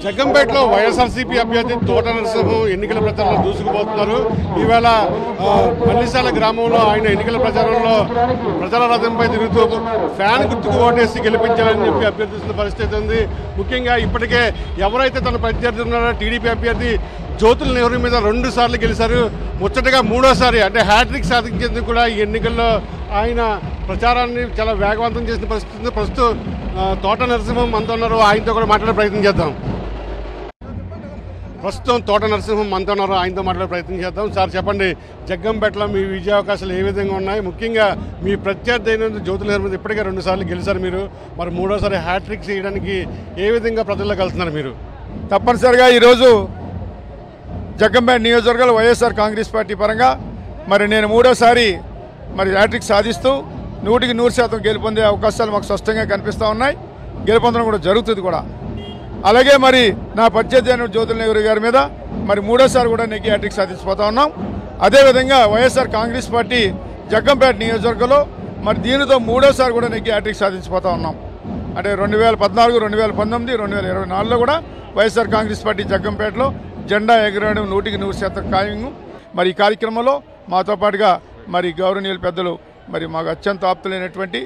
జగ్గంపేటలో వైఎస్ఆర్సీపీ అభ్యర్థి తోట నరసింహం ఎన్నికల ప్రచారంలో దూసుకుపోతున్నారు. ఈవేళ మల్లిశాల గ్రామంలో ఆయన ఎన్నికల ప్రచారంలో ప్రచార రథంపై తిరుగుతూ ఫ్యాన్ గుర్తుకు ఓటేసి గెలిపించాలని చెప్పి అభ్యర్థిస్తున్న పరిస్థితి ఉంది. ముఖ్యంగా ఇప్పటికే ఎవరైతే తన ప్రత్యర్థి ఉన్నారో టీడీపీ అభ్యర్థి జ్యోతుల నెహ్రూ మీద 2 సార్లు గెలిచారు. ముచ్చటగా 3వసారి అంటే హ్యాట్రిక్ సాధించేందుకు కూడా ఈ ఎన్నికల్లో ఆయన ప్రచారాన్ని చాలా వేగవంతం చేసిన పరిస్థితి ఉంది. ప్రస్తుతం తోట నరసింహం మనతో ఉన్నారు, ఆయనతో కూడా మాట్లాడే ప్రయత్నం చేద్దాం. ప్రస్తుతం తోట నరసింహం మనతో ఉన్నారు, ఆయనతో మాట్లాడే ప్రయత్నం చేద్దాం. సార్ చెప్పండి, జగ్గంపేటలో మీ విజయావకాశాలు ఏ విధంగా ఉన్నాయి? ముఖ్యంగా మీ ప్రత్యర్థి అయిన జ్యోతుల నెహ్రూ మీద ఇప్పటికే 2 సార్లు గెలిచారు మీరు, మరి 3వసారి హ్యాట్రిక్ చేయడానికి ఏ విధంగా ప్రజల్లో కలుస్తున్నారు మీరు? తప్పనిసరిగా ఈరోజు జగ్గంపేట నియోజకవర్గాలు వైఎస్ఆర్ కాంగ్రెస్ పార్టీ పరంగా మరి నేను 3వసారి మరి హ్యాట్రిక్ సాధిస్తూ 100% గెలుపొందే అవకాశాలు మాకు స్పష్టంగా కనిపిస్తూ ఉన్నాయి. గెలుపొందడం కూడా జరుగుతుంది కూడా. అలాగే మరి నా ప్రత్యర్థి అయిన జ్యోతుల నెహ్రూ గారి మీద మరి 3వసారి కూడా నెగ్గి హ్యాట్రిక్ సాధించిపోతా ఉన్నాం. అదేవిధంగా వైఎస్ఆర్ కాంగ్రెస్ పార్టీ జగ్గంపేట నియోజకవర్గంలో మరి దీనితో 3వసారి కూడా నెగ్గి హ్యాట్రిక్ సాధించిపోతా ఉన్నాం. అంటే 2014, 2019, 2024లో కూడా వైఎస్ఆర్ కాంగ్రెస్ పార్టీ జగ్గంపేటలో జెండా ఎగరడం 100% ఖాయం. మరి ఈ కార్యక్రమంలో మాతో పాటుగా మరి గౌరవనీయుల పెద్దలు మరి మాకు అత్యంత ఆప్తులైనటువంటి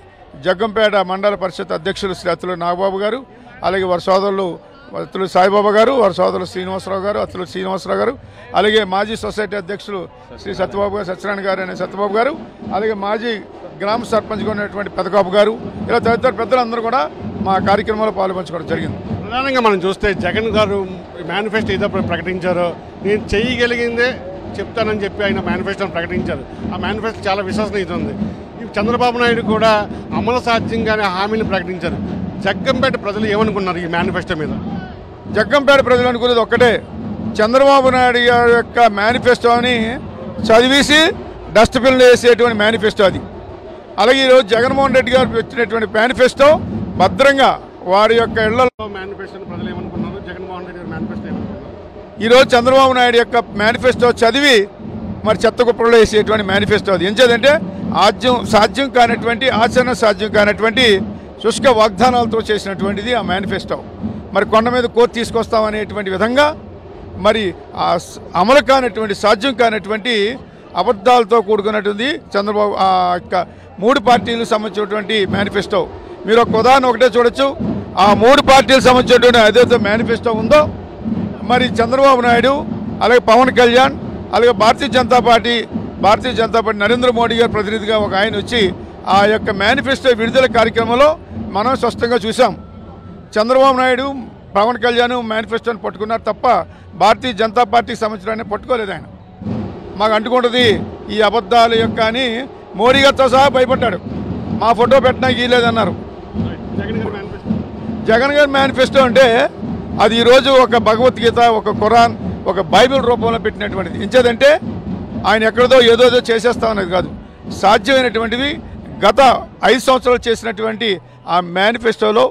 జగ్గంపేట మండల పరిషత్ అధ్యక్షులు శ్రీ అత్తులు నాగబాబు గారు, అలాగే వారి సోదరులు అత్తులు సాయిబాబా గారు, వారి సోదరులు శ్రీనివాసరావు గారు, అత్తులు శ్రీనివాసరావు గారు, అలాగే మాజీ సొసైటీ అధ్యక్షులు శ్రీ సత్యబాబు గారు, సత్యనారాయణ గారు అనే సత్యబాబు గారు, అలాగే మాజీ గ్రామ సర్పంచ్గా ఉన్నటువంటి పెదకాపు గారు, ఇలా తదితర పెద్దలందరూ కూడా మా కార్యక్రమంలో పాల్పంచుకోవడం జరిగింది. ప్రధానంగా మనం చూస్తే జగన్ గారు మేనిఫెస్టో ఏదో ప్రకటించారో, నేను చేయగలిగిందే చెప్తానని చెప్పి ఆయన మేనిఫెస్టోని ప్రకటించారు. ఆ మేనిఫెస్టో చాలా విశ్వసనీయత ఉంది. చంద్రబాబు నాయుడు కూడా అమలు సాధ్యంగానే హామీలు ప్రకటించారు. జగ్గంపేట ప్రజలు ఏమనుకున్నారు ఈ మేనిఫెస్టో మీద? జగ్గంపేట ప్రజలు అనుకునేది ఒక్కటే, చంద్రబాబు నాయుడు గారి యొక్క మేనిఫెస్టోని చదివేసి డస్ట్బిన్లో వేసేటువంటి మేనిఫెస్టో అది. అలాగే ఈరోజు జగన్మోహన్ రెడ్డి గారు వచ్చినటువంటి మేనిఫెస్టో భద్రంగా వారి యొక్క ఇళ్లలో మేనిఫెస్టోని ప్రజలు ఏమనుకున్నారు, జగన్మోహన్ రెడ్డి గారి మేనిఫెస్టో ఏమనుకున్నారు? ఈరోజు చంద్రబాబు నాయుడు యొక్క మేనిఫెస్టో చదివి మరి చెత్త కుప్పలో వేసేటువంటి మేనిఫెస్టో అది. ఎంచేదంటే సాధ్యం కానటువంటి, ఆచరణ సాధ్యం కానటువంటి శుష్క వాగ్దానాలతో చేసినటువంటిది ఆ మేనిఫెస్టో. మరి కొండ మీద కోర్టు తీసుకొస్తామనేటువంటి విధంగా మరి అమలు కానటువంటి, సాధ్యం కానటువంటి అబద్ధాలతో కూడుకున్నటువంటి చంద్రబాబు ఆ యొక్క 3 పార్టీలకు సంబంధించినటువంటి మేనిఫెస్టో. మీరు ఒక ఉదాహరణ ఒకటే చూడొచ్చు. ఆ 3 పార్టీలకు సంబంధించినటువంటి ఏదైతే మేనిఫెస్టో ఉందో మరి చంద్రబాబు నాయుడు, అలాగే పవన్ కళ్యాణ్, అలాగే భారతీయ జనతా పార్టీ నరేంద్ర మోడీ గారి ప్రతినిధిగా ఒక ఆయన వచ్చి ఆ యొక్క మేనిఫెస్టో విడుదల కార్యక్రమంలో మనం స్పష్టంగా చూసాం. చంద్రబాబు నాయుడు, పవన్ కళ్యాణ్ మేనిఫెస్టోని పట్టుకున్నారు తప్ప భారతీయ జనతా పార్టీకి సంబంధించిన పట్టుకోలేదు. ఆయన మాకు అంటుకుంటుంది ఈ అబద్ధాల యొక్క అని మోడీ గారితో సహా భయపడ్డాడు. మా ఫోటో పెట్టడానికి వీలేదన్నారు. జగన్ గారి మేనిఫెస్టో అంటే అది ఈరోజు ఒక భగవద్గీత, ఒక ఖురాన్, ఒక బైబిల్ రూపంలో పెట్టినటువంటిది. ఎంచేదంటే ఆయన ఎక్కడదో ఏదో చేసేస్తామనేది కాదు, సాధ్యమైనటువంటివి గత 5 సంవత్సరాలు చేసినటువంటి ఆ మేనిఫెస్టోలో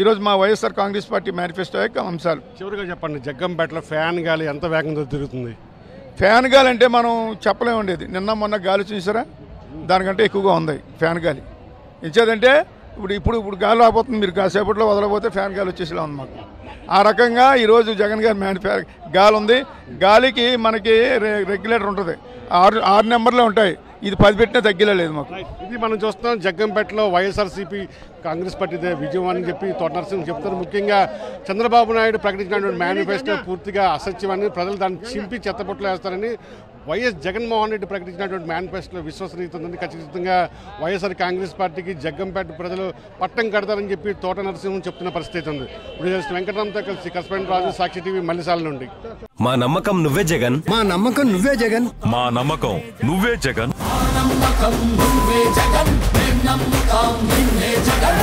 ఈరోజు మా వైఎస్ఆర్ కాంగ్రెస్ పార్టీ మేనిఫెస్టో యొక్క అంశాలు. చివరిగా చెప్పండి, జగ్గంపేటలో ఫ్యాన్ గాలి ఎంత వేగంగా తిరుగుతుంది? ఫ్యాన్ గాలి అంటే మనం చెప్పలేమండేది. నిన్న మొన్న గాలి చూసారా, దానికంటే ఎక్కువగా ఉంది ఫ్యాన్ గాలి. ఇచ్చేదంటే ఇప్పుడు గాలి రాబోతుంది, మీరు కాసేపట్లో వదలబోతే ఫ్యాన్ గాలి వచ్చేసిలా ఉంది మాకు. ఆ రకంగా ఈరోజు జగన్ గారి గాలి ఉంది. గాలికి మనకి రెగ్యులేటర్ ఉంటుంది, 6 నెంబర్లే ఉంటాయి. ఇది 10 పెట్టినా తగ్గిలేదు మాకు. ఇది మనం చూస్తున్నాం. జగ్గంపేటలో వైఎస్ఆర్సీపీ కాంగ్రెస్ పార్టీ విజయం అని చెప్పి తోట నరసింహం చెప్తారు. ముఖ్యంగా చంద్రబాబు నాయుడు ప్రకటించినటువంటి మేనిఫెస్టో పూర్తిగా అసత్యమని, ప్రజలు దాన్ని చింపి చెత్తపొట్లు వేస్తారని, వైఎస్ జగన్మోహన్ రెడ్డి ప్రకటించినటువంటి మేనిఫెస్టోలో విశ్వసనీయత ఉందని ఖచ్చితంగా వైఎస్ఆర్ కాంగ్రెస్ పార్టీకి జగ్గంపేట ప్రజలు పట్టం కడతారని చెప్పి తోట నరసింహం చెప్తున్న పరిస్థితి ఉంది. ఇప్పుడు వెంకటరామ్తో కలిసి కస్పెంట్ రాజు, సాక్షి టీవీ, మల్లిశాల నుండి. మా నమ్మకం నువ్వే జగన్, మా నమ్మకం నువ్వే జగన్, మా నమ్మకం నువ్వే జగన్. నమ్మకం నువ్వే జగన్, నమ్మకం నువ్వే జగన్.